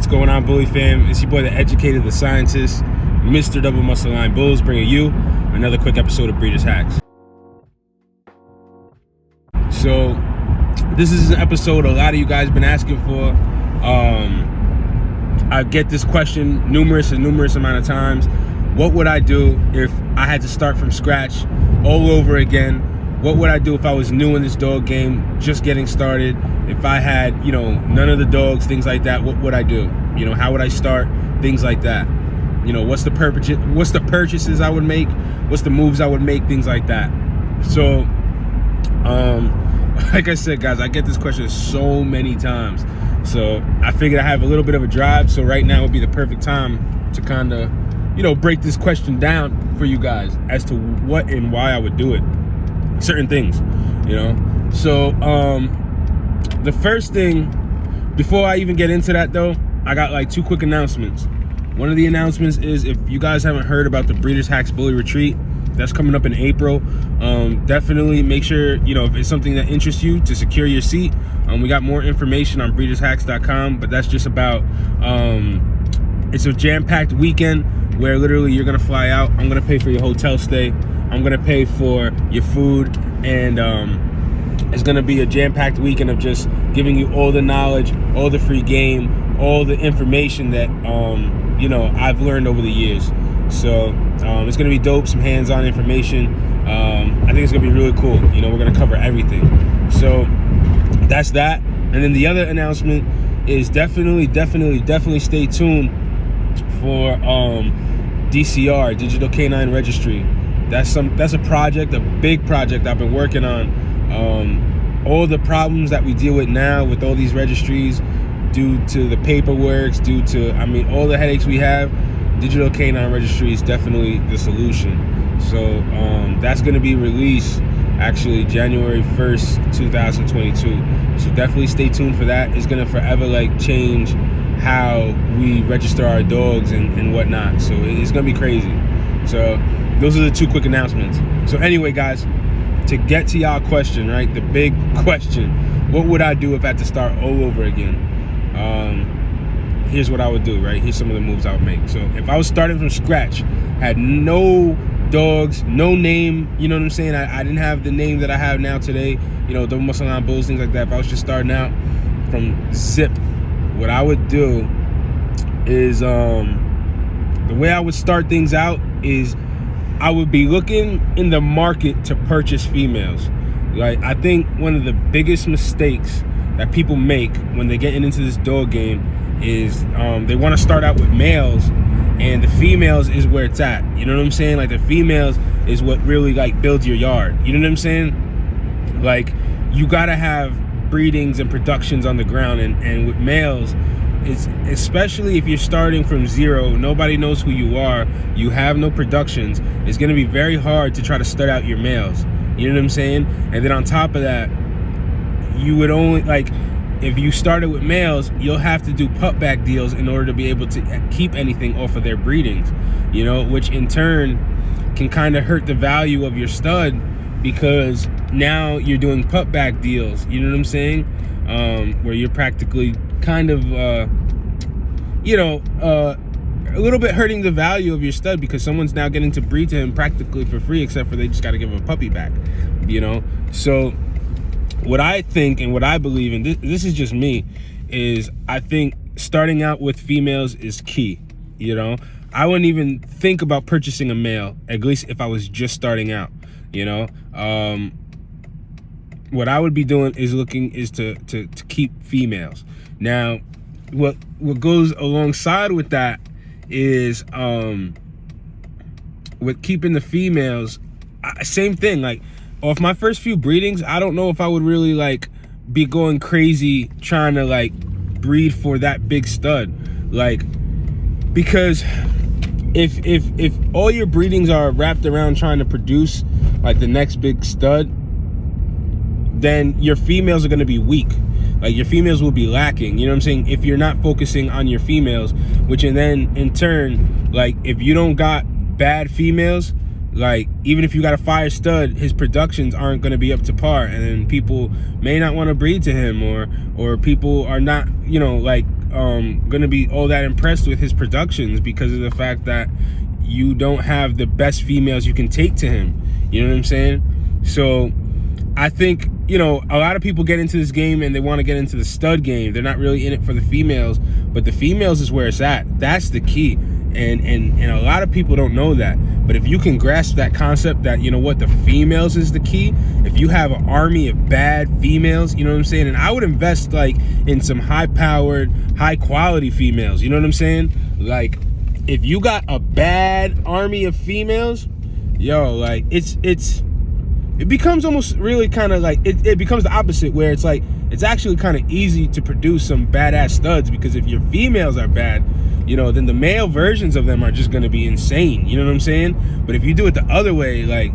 What's going on, Bully fam? It's your boy, the educator, the scientist, Mr. Double Muscle Line Bulls, bringing you another quick episode of Breeders' Hacks. So, this is an episode a lot of you guys been asking for. I get this question numerous amount of times. What would I do if I had to start from scratch all over again? What would I do if I was new in this dog game, just getting started? If I had, none of the dogs, things like that, what would I do? How would I start? Things like that. What's the purchases I would make? What's the moves I would make? Things like that. So, like I said, guys, I get this question so many times. So I figured I have a little bit of a drive. So right now would be the perfect time to kind of, break this question down for you guys as to what and why I would do it. Certain things, So the first thing, before I even get into that though, I got like two quick announcements. One of the announcements is, if you guys haven't heard about the Breeders' Hacks Bully Retreat, that's coming up in April. Definitely make sure, if it's something that interests you, to secure your seat. We got more information on breedershacks.com, but that's just about, it's a jam-packed weekend where literally you're gonna fly out. I'm gonna pay for your hotel stay. I'm gonna pay for your food, and it's gonna be a jam-packed weekend of just giving you all the knowledge, all the free game, all the information that I've learned over the years. So it's gonna be dope, some hands-on information. I think it's gonna be really cool. We're gonna cover everything. So that's that. And then the other announcement is definitely stay tuned for DCR, Digital Canine Registry. That's a project, a big project I've been working on. All the problems that we deal with now with all these registries, due to the paperwork, due to, all the headaches we have, Digital Canine Registry is definitely the solution. So that's going to be released actually January 1st, 2022. So definitely stay tuned for that. It's going to forever change how we register our dogs and whatnot. So it's going to be crazy. So those are the two quick announcements. So anyway, guys, to get to y'all question, right? The big question, what would I do if I had to start all over again? Here's what I would do, right? Here's some of the moves I would make. So if I was starting from scratch, had no dogs, no name, you know what I'm saying? I didn't have the name that I have now today, Double Muscle Line Bulls, things like that. If I was just starting out from zip, what I would do is, the way I would start things out is I would be looking in the market to purchase females. I think one of the biggest mistakes that people make when they're getting into this dog game is they want to start out with males, and the females is where it's at. You know what I'm saying? The females is what really builds your yard. You know what I'm saying? You gotta have breedings and productions on the ground, and with males, it's, especially if you're starting from zero, nobody knows who you are, you have no productions, it's going to be very hard to try to stud out your males. You know what I'm saying? And then on top of that, you would only, if you started with males, you'll have to do pup back deals in order to be able to keep anything off of their breedings, which in turn can kind of hurt the value of your stud, because now you're doing pup back deals, you know what I'm saying? Where you're practically kind of, a little bit hurting the value of your stud, because someone's now getting to breed to him practically for free, except for they just got to give him a puppy back, So what I think and what I believe, and this is just me, is I think starting out with females is key. I wouldn't even think about purchasing a male, at least if I was just starting out. What I would be doing is to keep females. Now, what goes alongside with that is with keeping the females, same thing. Off my first few breedings, I don't know if I would really be going crazy trying to breed for that big stud, because if all your breedings are wrapped around trying to produce the next big stud, then your females are going to be weak. Your females will be lacking, you know what I'm saying? If you're not focusing on your females, which and then in turn, if you don't got bad females, even if you got a fire stud, his productions aren't going to be up to par, and then people may not want to breed to him, or people are not, gonna be all that impressed with his productions because of the fact that you don't have the best females you can take to him. You know what I'm saying? So I think, you know, a lot of people get into this game and they want to get into the stud game. They're not really in it for the females, but the females is where it's at. That's the key. And a lot of people don't know that. But if you can grasp that concept that, you know what, the females is the key. If you have an army of bad females, you know what I'm saying? And I would invest like in some high-powered, high-quality females. You know what I'm saying? Like, if you got a bad army of females, yo, like it becomes almost really kind of like, it becomes the opposite, where it's like, it's actually kind of easy to produce some badass studs, because if your females are bad, you know, then the male versions of them are just going to be insane. You know what I'm saying? But if you do it the other way, like,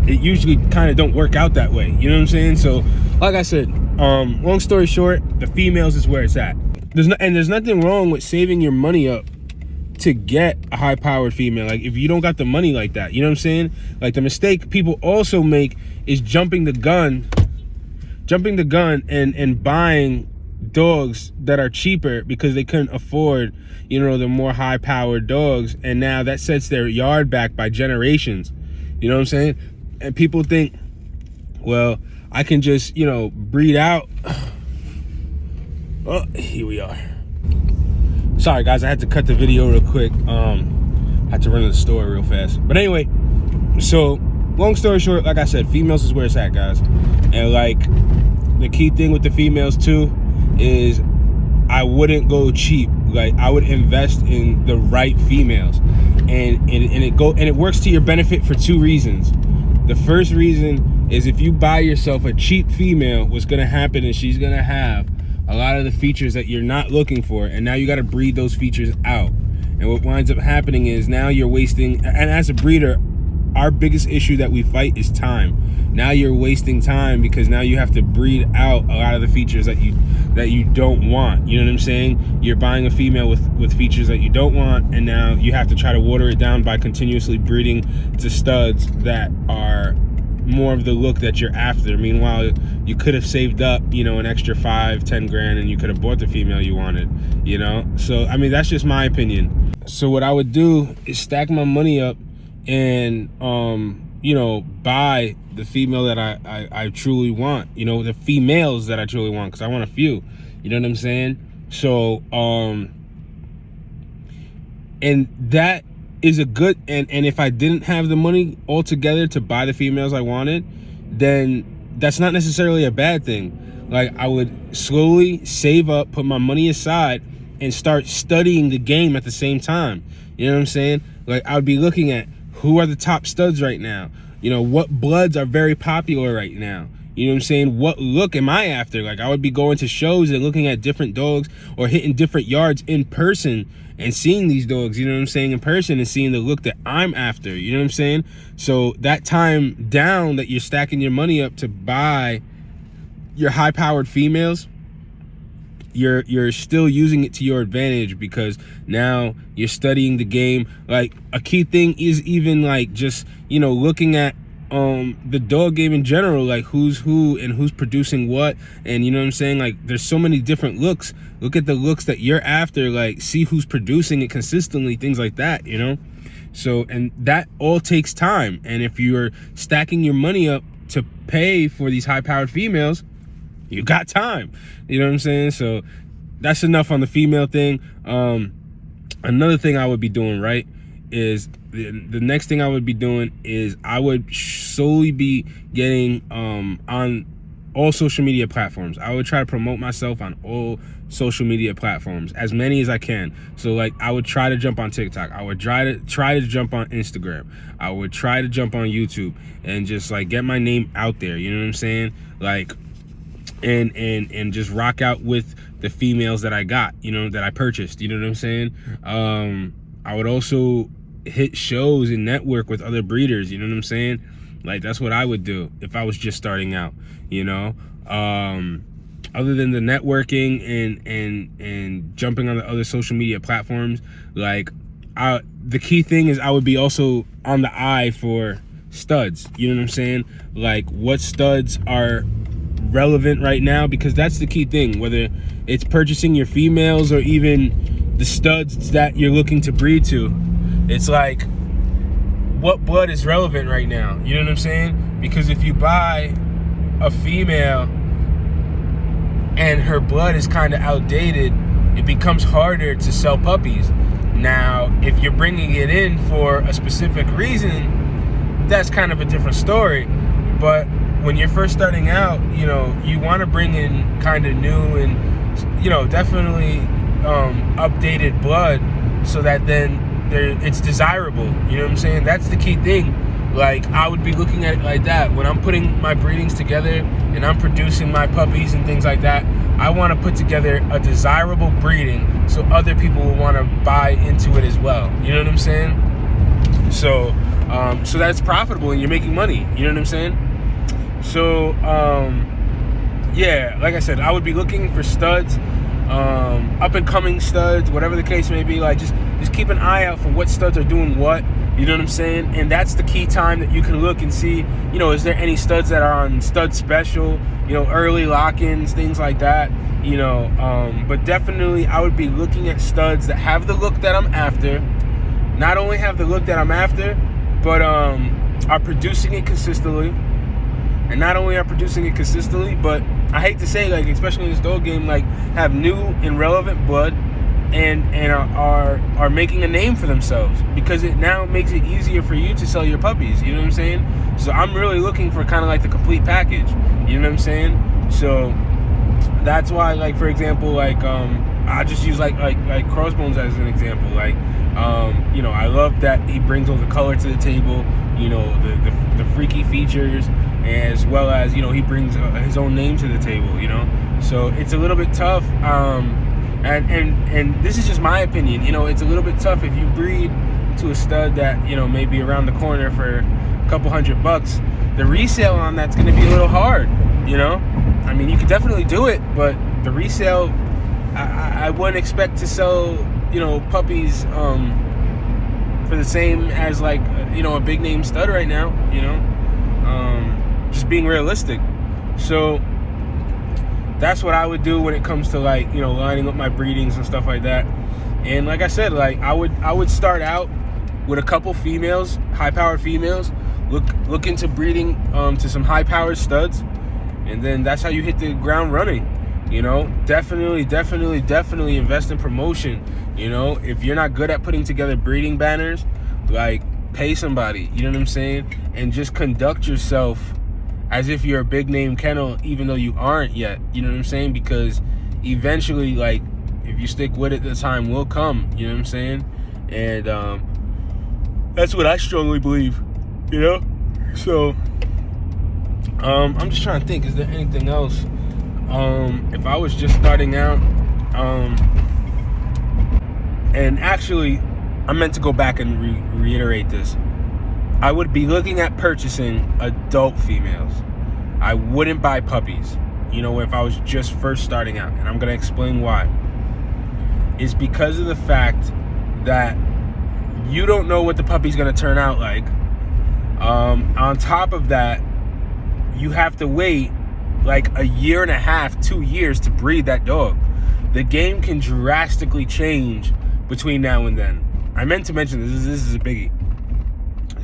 it usually kind of don't work out that way. You know what I'm saying? So, like I said, long story short, the females is where it's at. There's nothing wrong with saving your money up to get a high-powered female. Like, if you don't got the money like that, you know what I'm saying? Like, the mistake people also make is jumping the gun and buying dogs that are cheaper because they couldn't afford, you know, the more high-powered dogs, and now that sets their yard back by generations. You know what I'm saying? And people think, well, I can just, you know, breed out. Oh, here we are. Sorry guys, I had to cut the video real quick. Had to run to the store real fast. But anyway, so long story short, like I said, females is where it's at, guys. And like, the key thing with the females too is I wouldn't go cheap. Like, I would invest in the right females, and it works to your benefit for two reasons. The first reason is, if you buy yourself a cheap female, what's gonna happen is she's gonna have a lot of the features that you're not looking for, and now you got to breed those features out. And what winds up happening is, now you're wasting, and as a breeder, our biggest issue that we fight is time. Now you're wasting time because now you have to breed out a lot of the features that you don't want. You know what I'm saying? You're buying a female with features that you don't want, and now you have to try to water it down by continuously breeding to studs that are more of the look that you're after. Meanwhile, you could have saved up, you know, an extra 5-10 grand, and you could have bought the female you wanted, you know? So I mean, that's just my opinion. So what I would do is stack my money up and you know, buy the female that I truly want, you know, the females that I truly want, because I want a few, you know what I'm saying? So and that is a good, and if I didn't have the money altogether to buy the females I wanted, then that's not necessarily a bad thing. Like, I would slowly save up, put my money aside, and start studying the game at the same time. You know what I'm saying? Like, I would be looking at who are the top studs right now, you know, what bloods are very popular right now. You know what I'm saying? What look am I after? Like, I would be going to shows and looking at different dogs, or hitting different yards in person and seeing these dogs, you know what I'm saying, in person, and seeing the look that I'm after. You know what I'm saying? So that time down that you're stacking your money up to buy your high-powered females, you're still using it to your advantage, because now you're studying the game. Like, a key thing is even like just, you know, looking at the dog game in general, like who's who and who's producing what, and you know what I'm saying, like, there's so many different looks. Look at the looks that you're after, like, see who's producing it consistently, things like that, you know? So, and that all takes time. And if you're stacking your money up to pay for these high-powered females, you got time. You know what I'm saying? So that's enough on the female thing. Another thing I would be doing, right, is the next thing I would be doing is I would solely be getting on all social media platforms. I would try to promote myself on all social media platforms, as many as I can. So like, I would try to jump on TikTok. I would try to jump on Instagram. I would try to jump on YouTube, and just like get my name out there. You know what I'm saying? Like, and just rock out with the females that I got, you know, that I purchased. You know what I'm saying? I would also hit shows and network with other breeders. You know what I'm saying? Like, that's what I would do if I was just starting out, you know? Other than the networking and jumping on the other social media platforms, like, the key thing is I would be also on the eye for studs. You know what I'm saying? Like, what studs are relevant right now, because that's the key thing, whether it's purchasing your females or even the studs that you're looking to breed to. It's like, what blood is relevant right now? You know what I'm saying? Because if you buy a female and her blood is kind of outdated, it becomes harder to sell puppies. Now, if you're bringing it in for a specific reason, that's kind of a different story. But when you're first starting out, you know, you want to bring in kind of new and, you know, definitely updated blood, so that then it's desirable. You know what I'm saying? That's the key thing. Like, I would be looking at it like that. When I'm putting my breedings together and I'm producing my puppies and things like that, I want to put together a desirable breeding so other people will want to buy into it as well. You know what I'm saying? So that's profitable and you're making money. You know what I'm saying? So, yeah, like I said, I would be looking for studs, up and coming studs, whatever the case may be. Like, just keep an eye out for what studs are doing what. You know what I'm saying? And that's the key time that you can look and see, you know, is there any studs that are on stud special, you know, early lock-ins, things like that, you know. But definitely I would be looking at studs that have the look that I'm after. Not only have the look that I'm after, but are producing it consistently. And not only are producing it consistently, but I hate to say, like, especially in this dog game, like, have new and relevant blood and are making a name for themselves, because it now makes it easier for you to sell your puppies. You know what I'm saying? So I'm really looking for kind of like the complete package. You know what I'm saying? So that's why, like, for example, like, I just use like Crossbones as an example. Like, you know, I love that he brings all the color to the table, you know, the freaky features, as well as, you know, he brings his own name to the table, you know. So it's a little bit tough, and this is just my opinion, you know, it's a little bit tough if you breed to a stud that, you know, maybe around the corner for a couple $100. The resale on that's going to be a little hard, you know. I mean, you could definitely do it, but the resale, I wouldn't expect to sell, you know, puppies for the same as, like, you know, a big name stud right now, you know. Just being realistic. So that's what I would do when it comes to, like, you know, lining up my breedings and stuff like that. And like I said, like, I would start out with a couple females, high-powered females, look into breeding to some high-powered studs, and then that's how you hit the ground running. You know, definitely invest in promotion. You know, if you're not good at putting together breeding banners, like, pay somebody, you know what I'm saying? And just conduct yourself as if you're a big name kennel, even though you aren't yet. You know what I'm saying? Because eventually, like, if you stick with it, the time will come. You know what I'm saying? And that's what I strongly believe, you know? So I'm just trying to think, is there anything else? If I was just starting out, and actually, I meant to go back and reiterate this. I would be looking at purchasing adult females. I wouldn't buy puppies, you know, if I was just first starting out. And I'm going to explain why. It's because of the fact that you don't know what the puppy's going to turn out like. On top of that, you have to wait like a year and a half, 2 years to breed that dog. The game can drastically change between now and then. I meant to mention this is a biggie.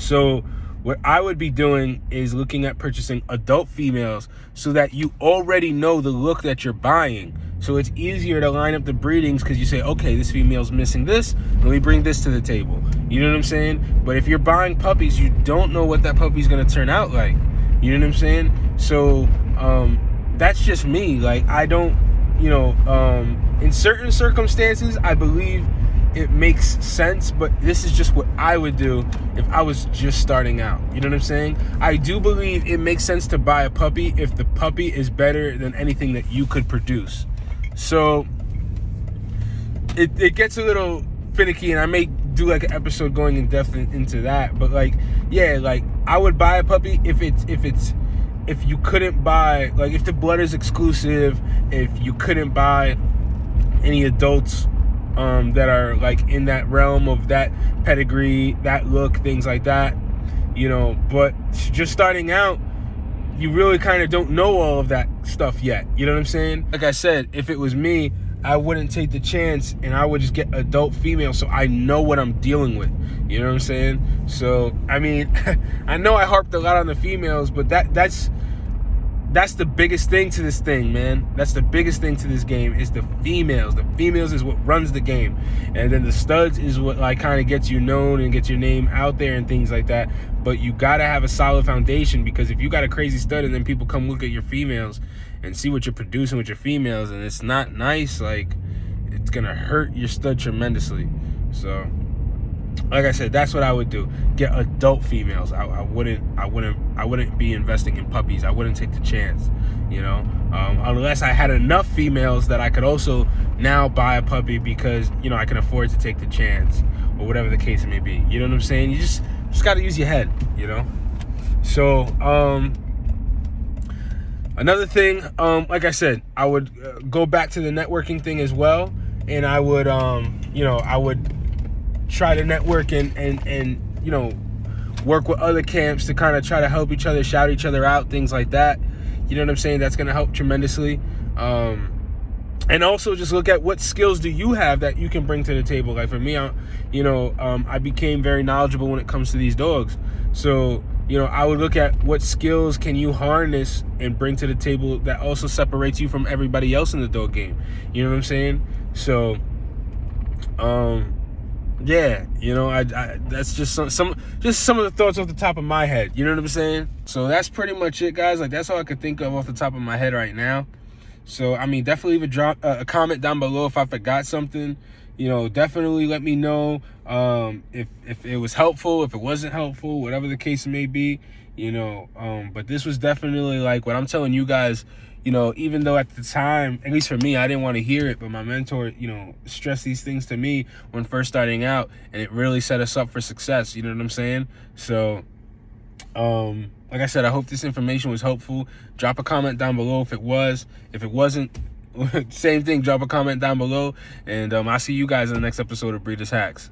So what I would be doing is looking at purchasing adult females so that you already know the look that you're buying. So it's easier to line up the breedings because you say, okay, this female's missing this, let me bring this to the table. You know what I'm saying? But if you're buying puppies, you don't know what that puppy's going to turn out like. You know what I'm saying? So that's just me. Like, I don't, you know, in certain circumstances, I believe it makes sense, but this is just what I would do if I was just starting out. You know what I'm saying? I do believe it makes sense to buy a puppy if the puppy is better than anything that you could produce. So it gets a little finicky, and I may do like an episode going in depth into that. But, like, yeah, like, I would buy a puppy if you couldn't buy, like, if the blood is exclusive, if you couldn't buy any adults that are, like, in that realm of that pedigree, that look, things like that, you know. But just starting out, you really kind of don't know all of that stuff yet. You know what I'm saying? Like I said, if it was me, I wouldn't take the chance and I would just get adult female so I know what I'm dealing with. You know what I'm saying? So, I mean, I know I harped a lot on the females, but that's the biggest thing to this thing, man. That's the biggest thing to this game is the females. The females is what runs the game. And then the studs is what like kind of gets you known and gets your name out there and things like that. But you got to have a solid foundation, because if you got a crazy stud and then people come look at your females and see what you're producing with your females and it's not nice, like, it's going to hurt your stud tremendously. So, like I said, that's what I would do. Get adult females. I wouldn't be investing in puppies. I wouldn't take the chance, you know, unless I had enough females that I could also now buy a puppy because, you know, I can afford to take the chance or whatever the case may be. You know what I'm saying? You just got to use your head, you know? So, another thing, like I said, I would go back to the networking thing as well. And I would, you know, I would try to network and you know, work with other camps to kind of try to help each other, shout each other out, things like that. You know what I'm saying? That's going to help tremendously. And also just look at what skills do you have that you can bring to the table. Like for me, I became very knowledgeable when it comes to these dogs. So, you know, I would look at what skills can you harness and bring to the table that also separates you from everybody else in the dog game. You know what I'm saying? So, yeah, you know, I that's just some of the thoughts off the top of my head. You know what I'm saying? So that's pretty much it, guys. Like, that's all I could think of off the top of my head right now. So, I mean, definitely leave a comment down below if I forgot something. You know, definitely let me know if it was helpful, if it wasn't helpful, whatever the case may be. You know, but this was definitely like what I'm telling you guys. You know, even though at the time, at least for me, I didn't want to hear it, but my mentor, you know, stressed these things to me when first starting out, and it really set us up for success. You know what I'm saying? So, like I said, I hope this information was helpful. Drop a comment down below if it was. If it wasn't, same thing, drop a comment down below. And I'll see you guys in the next episode of Breeders Hacks.